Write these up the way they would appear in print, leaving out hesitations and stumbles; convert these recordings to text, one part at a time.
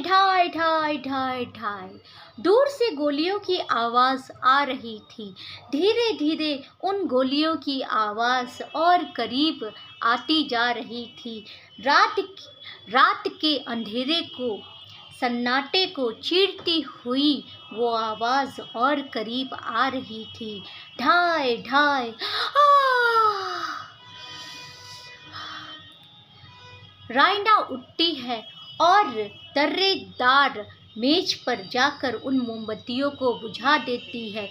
ढाई ढाई ढाई ढाई ढाई। दूर से गोलियों की आवाज़ आ रही थी। धीरे धीरे उन गोलियों की आवाज़ और करीब आती जा रही थी। रात के अंधेरे को, सन्नाटे को चीरती हुई वो आवाज़ और करीब आ रही थी। ढाई ढाई। रायना उठती है और तर्रेदार मेज पर जाकर उन मोमबत्तियों को बुझा देती है।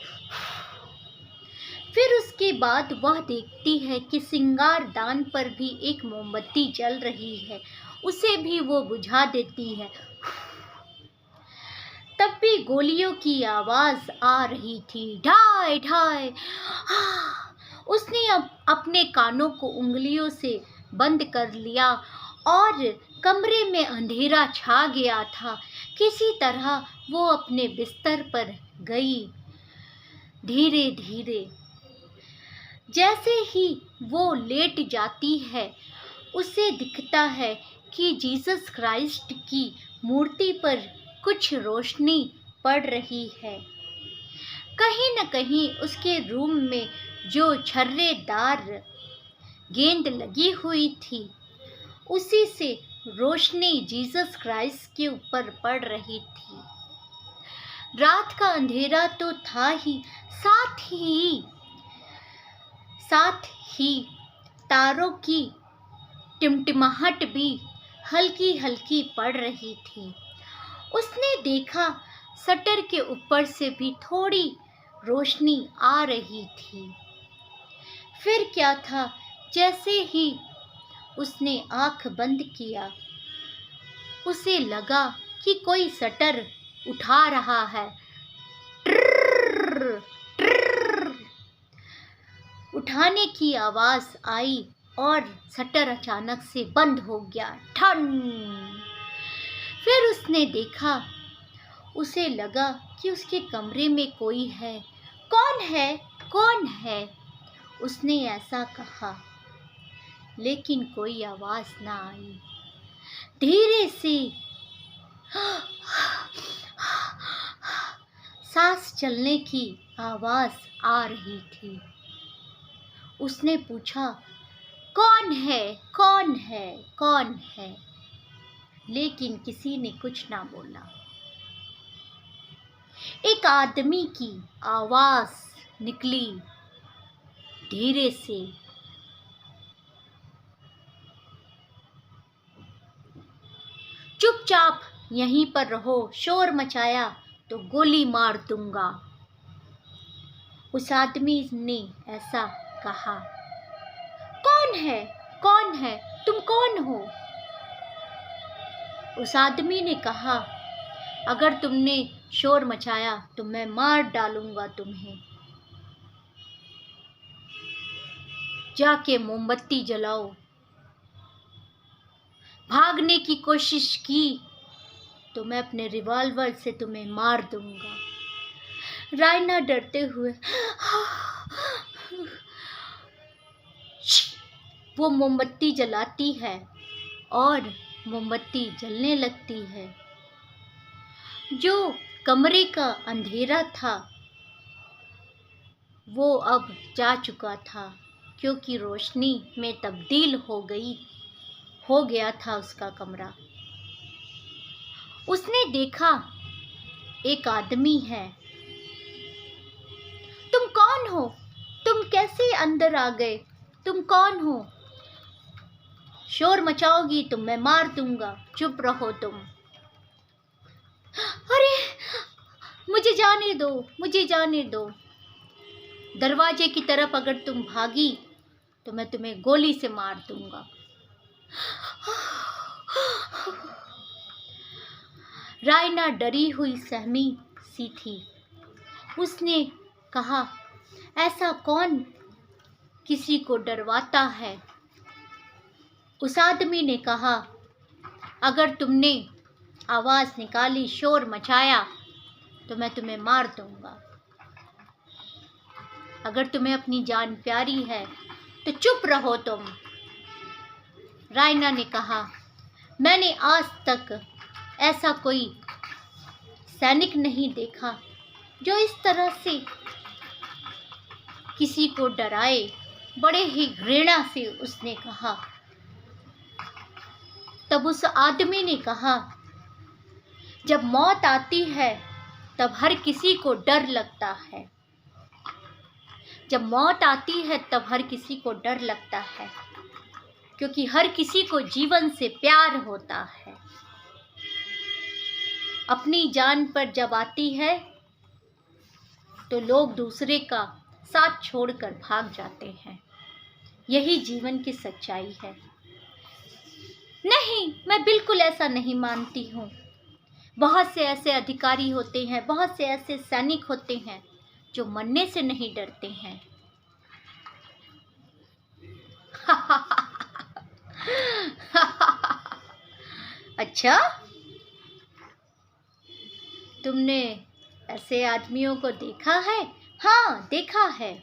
फिर उसके बाद वह देखती है कि सिंगारदान पर भी एक मोमबत्ती जल रही है, उसे भी वो बुझा देती है। तब भी गोलियों की आवाज़ आ रही थी। ढाई ढाई। उसने अब अपने कानों को उंगलियों से बंद कर लिया और कमरे में अंधेरा छा गया था। किसी तरह वो अपने बिस्तर पर गई। धीरे धीरे जैसे ही वो लेट जाती है, उसे दिखता है कि जीसस क्राइस्ट की मूर्ति पर कुछ रोशनी पड़ रही है। कहीं न कहीं उसके रूम में जो छर्रेदार गेंद लगी हुई थी, उसी से रोशनी जीसस क्राइस्ट के ऊपर पड़ रही थी। रात का अंधेरा तो था ही, साथ ही तारों की टिमटिमाहट भी हल्की हल्की पड़ रही थी। उसने देखा शटर के ऊपर से भी थोड़ी रोशनी आ रही थी। फिर क्या था, जैसे ही उसने आँख बंद किया, उसे लगा कि कोई शटर उठा रहा है। ट्रर्र, ट्रर्र। उठाने की आवाज़ आई और शटर अचानक से बंद हो गया। ठन। फिर उसने देखा, उसे लगा कि उसके कमरे में कोई है। कौन है, कौन है? उसने ऐसा कहा, लेकिन कोई आवाज़ ना आई। धीरे से सांस चलने की आवाज़ आ रही थी। उसने पूछा, कौन है, कौन है, कौन है? लेकिन किसी ने कुछ ना बोला। एक आदमी की आवाज़ निकली धीरे से, चुपचाप यहीं पर रहो, शोर मचाया तो गोली मार दूंगा। उस आदमी ने ऐसा कहा। कौन है, कौन है, तुम कौन हो? उस आदमी ने कहा, अगर तुमने शोर मचाया तो मैं मार डालूंगा तुम्हें। जाके मोमबत्ती जलाओ। भागने की कोशिश की तो मैं अपने रिवॉल्वर से तुम्हें मार दूंगा। रायना डरते हुए वो मोमबत्ती जलाती है और मोमबत्ती जलने लगती है। जो कमरे का अंधेरा था वो अब जा चुका था, क्योंकि रोशनी में तब्दील हो गया था उसका कमरा। उसने देखा एक आदमी है। तुम कौन हो? तुम कैसे अंदर आ गए? तुम कौन हो? शोर मचाओगी तो मैं मार दूंगा। चुप रहो तुम। अरे मुझे जाने दो, मुझे जाने दो। दरवाजे की तरफ अगर तुम भागी तो मैं तुम्हें गोली से मार दूंगा। रायना डरी हुई सहमी सी थी। उसने कहा, ऐसा कौन किसी को डरवाता है? उस आदमी ने कहा, अगर तुमने आवाज़ निकाली, शोर मचाया तो मैं तुम्हें मार दूंगा। अगर तुम्हें अपनी जान प्यारी है तो चुप रहो तुम। रायना ने कहा, मैंने आज तक ऐसा कोई सैनिक नहीं देखा जो इस तरह से किसी को डराए। बड़े ही घृणा से उसने कहा। तब उस आदमी ने कहा, जब मौत आती है तब हर किसी को डर लगता है। जब मौत आती है तब हर किसी को डर लगता है, क्योंकि हर किसी को जीवन से प्यार होता है। अपनी जान पर जब आती है तो लोग दूसरे का साथ छोड़कर भाग जाते हैं। यही जीवन की सच्चाई है। नहीं, मैं बिल्कुल ऐसा नहीं मानती हूँ। बहुत से ऐसे अधिकारी होते हैं, बहुत से ऐसे सैनिक होते हैं जो मरने से नहीं डरते हैं। अच्छा, तुमने ऐसे आदमियों को देखा है? हाँ, देखा है।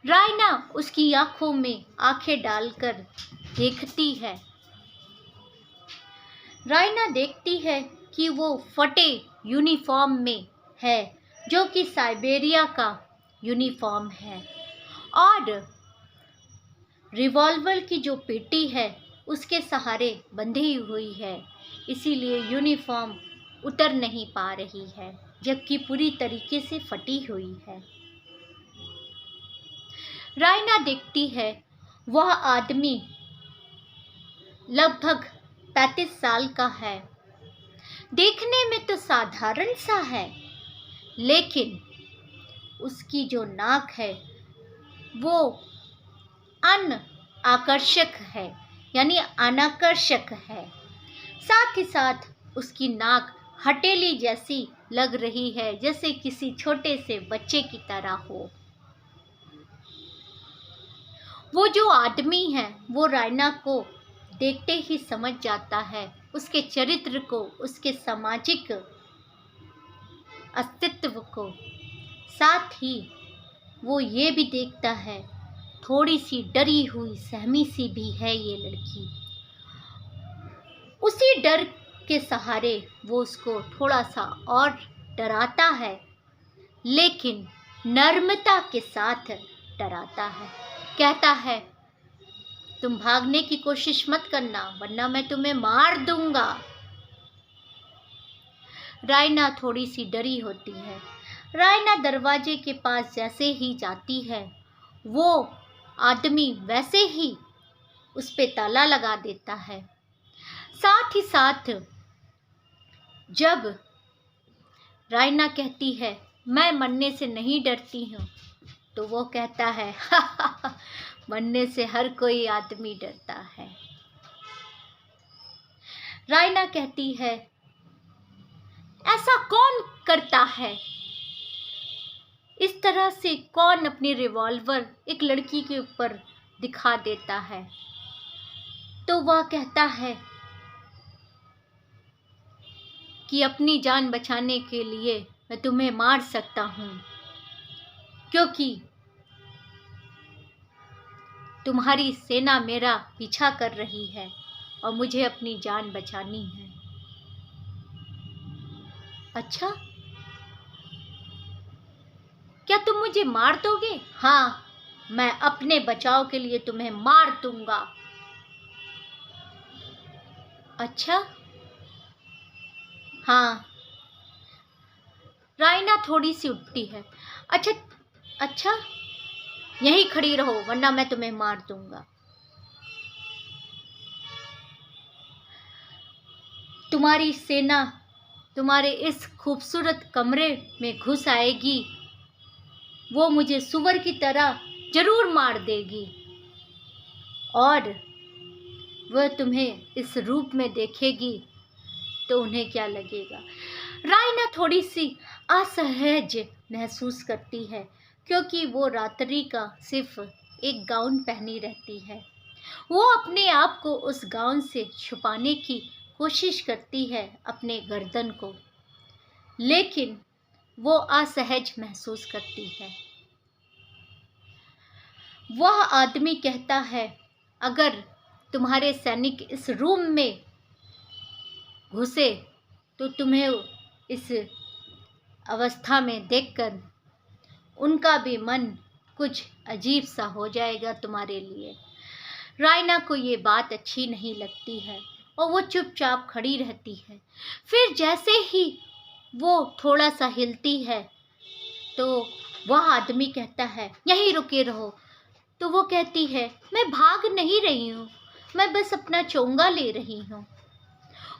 रायना उसकी आंखों में आंखें डालकर देखती है। रायना देखती है कि वो फटे यूनिफॉर्म में है, जो कि साइबेरिया का यूनिफॉर्म है, और रिवॉल्वर की जो पेटी है उसके सहारे बंधी हुई है, इसीलिए यूनिफॉर्म उतर नहीं पा रही है, जबकि पूरी तरीके से फटी हुई है। रायना देखती है वह आदमी लगभग 35 साल का है। देखने में तो साधारण सा है, लेकिन उसकी जो नाक है वो अनाकर्षक है, यानी अनाकर्षक है। साथ ही साथ उसकी नाक हथेली जैसी लग रही है, जैसे किसी छोटे से बच्चे की तरह हो। वो जो आदमी है वो रायना को देखते ही समझ जाता है, उसके चरित्र को, उसके सामाजिक अस्तित्व को। साथ ही वो ये भी देखता है, थोड़ी सी डरी हुई, सहमी सी भी है ये लड़की। उसी डर के सहारे वो उसको थोड़ा सा और डराता है, लेकिन नम्रता के साथ डराता है। कहता है, तुम भागने की कोशिश मत करना, वरना मैं तुम्हें मार दूंगा। रायना थोड़ी सी डरी होती है। रायना दरवाजे के पास जैसे ही जाती है, वो आदमी वैसे ही उस पे ताला लगा देता है। साथ ही साथ जब रायना कहती है, मैं मरने से नहीं डरती हूँ, तो वो कहता है, मरने से हर कोई आदमी डरता है। रायना कहती है, ऐसा कौन करता है? इस तरह से कौन अपनी रिवॉल्वर एक लड़की के ऊपर दिखा देता है? तो वह कहता है कि अपनी जान बचाने के लिए मैं तुम्हें मार सकता हूँ, क्योंकि तुम्हारी सेना मेरा पीछा कर रही है और मुझे अपनी जान बचानी है। अच्छा, क्या तुम मुझे मार दोगे? हाँ, मैं अपने बचाव के लिए तुम्हें मार दूंगा। अच्छा, हाँ। रायना थोड़ी सी उठती है। अच्छा अच्छा, यहीं खड़ी रहो, वरना मैं तुम्हें मार दूंगा। तुम्हारी सेना तुम्हारे इस खूबसूरत कमरे में घुस आएगी, वो मुझे सुअर की तरह जरूर मार देगी, और वह तुम्हें इस रूप में देखेगी तो उन्हें क्या लगेगा? रायना थोड़ी सी असहज महसूस करती है, क्योंकि वो रात्रि का सिर्फ एक गाउन पहनी रहती है। वो अपने आप को उस गाउन से छुपाने की कोशिश करती है, अपने गर्दन को, लेकिन वो असहज महसूस करती है। वह आदमी कहता है, अगर तुम्हारे सैनिक इस रूम में घुसे तो तुम्हें इस अवस्था में देखकर उनका भी मन कुछ अजीब सा हो जाएगा तुम्हारे लिए। रायना को ये बात अच्छी नहीं लगती है और वो चुपचाप खड़ी रहती है। फिर जैसे ही वो थोड़ा सा हिलती है तो वह आदमी कहता है यहीं रुके रहो। तो वो कहती है मैं भाग नहीं रही हूँ, मैं बस अपना चोंगा ले रही हूँ।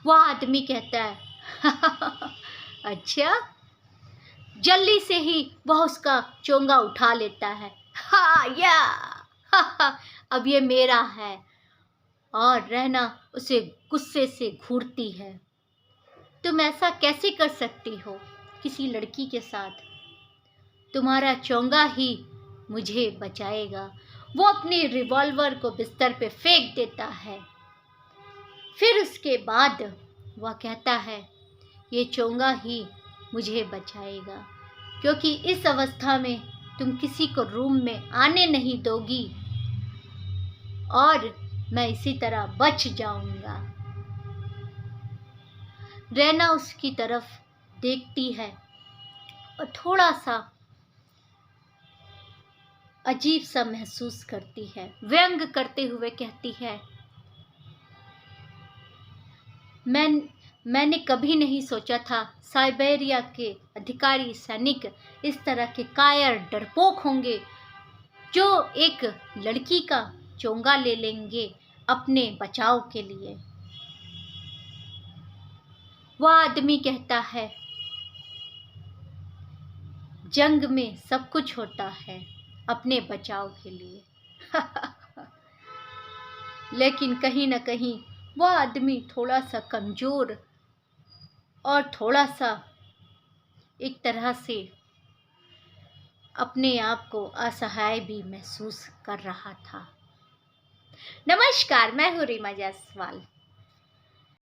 वह आदमी कहता है अच्छा। जल्दी से ही वह उसका चोंगा उठा लेता है। हाँ या अब ये मेरा है। और रहना उसे गुस्से से घूरती है। तुम ऐसा कैसे कर सकती हो किसी लड़की के साथ? तुम्हारा चोंगा ही मुझे बचाएगा। वो अपनी रिवॉल्वर को बिस्तर पे फेंक देता है। फिर उसके बाद वह कहता है ये चोंगा ही मुझे बचाएगा, क्योंकि इस अवस्था में तुम किसी को रूम में आने नहीं दोगी और मैं इसी तरह बच जाऊंगा। रैना उसकी तरफ देखती है और थोड़ा सा अजीब सा महसूस करती है। व्यंग करते हुए कहती है मैंने कभी नहीं सोचा था साइबेरिया के अधिकारी सैनिक इस तरह के कायर डरपोक होंगे जो एक लड़की का चोंगा ले लेंगे अपने बचाव के लिए। वह आदमी कहता है जंग में सब कुछ होता है अपने बचाव के लिए। लेकिन कहीं न कहीं वह आदमी थोड़ा सा कमजोर और थोड़ा सा एक तरह से अपने आप को असहाय भी महसूस कर रहा था। नमस्कार, मैं हूँ रीमा जायसवाल।